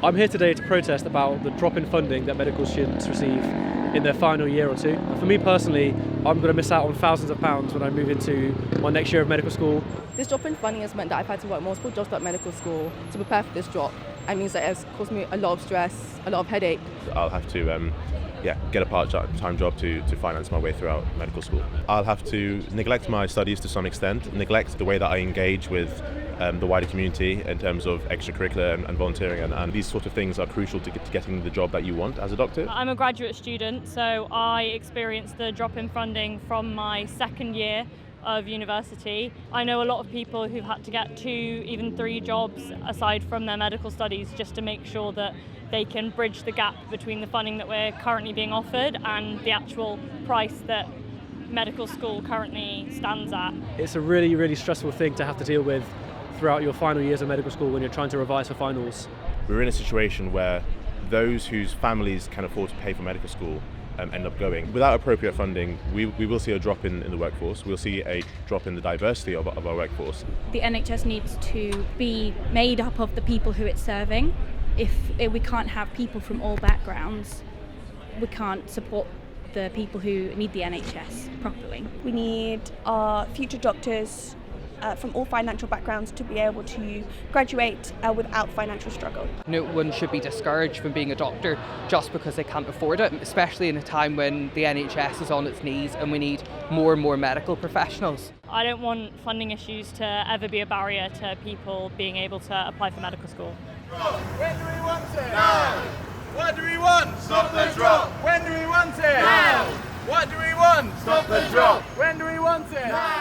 I'm here today to protest about the drop in funding that medical students receive in their final year or two. And for me personally, I'm going to miss out on thousands of pounds when I move into my next year of medical school. This drop in funding has meant that I've had to work multiple jobs at medical school to prepare for this drop. It means that it has caused me a lot of stress, a lot of headache. I'll have to get a part-time job to finance my way throughout medical school. I'll have to neglect my studies to some extent, neglect the way that I engage with the wider community in terms of extracurricular and volunteering, and these sort of things are crucial to getting the job that you want as a doctor. I'm a graduate student, so I experienced the drop in funding from my second year of university. I know a lot of people who've had to get 2, even 3 jobs aside from their medical studies just to make sure that they can bridge the gap between the funding that we're currently being offered and the actual price that medical school currently stands at. It's a really, really stressful thing to have to deal with throughout your final years of medical school when you're trying to revise for finals. We're in a situation where those whose families can afford to pay for medical school end up going. Without appropriate funding, we will see a drop in the workforce. We'll see a drop in the diversity of our workforce. The NHS needs to be made up of the people who it's serving. If we can't have people from all backgrounds, we can't support the people who need the NHS properly. We need our future doctors from all financial backgrounds to be able to graduate without financial struggle. No one should be discouraged from being a doctor just because they can't afford it, especially in a time when the NHS is on its knees and we need more and more medical professionals. I don't want funding issues to ever be a barrier to people being able to apply for medical school. When do we want it? Now! What do we want? Stop the drop! When do we want it? Now! What do we want? Stop the drop! When do we want it? Now!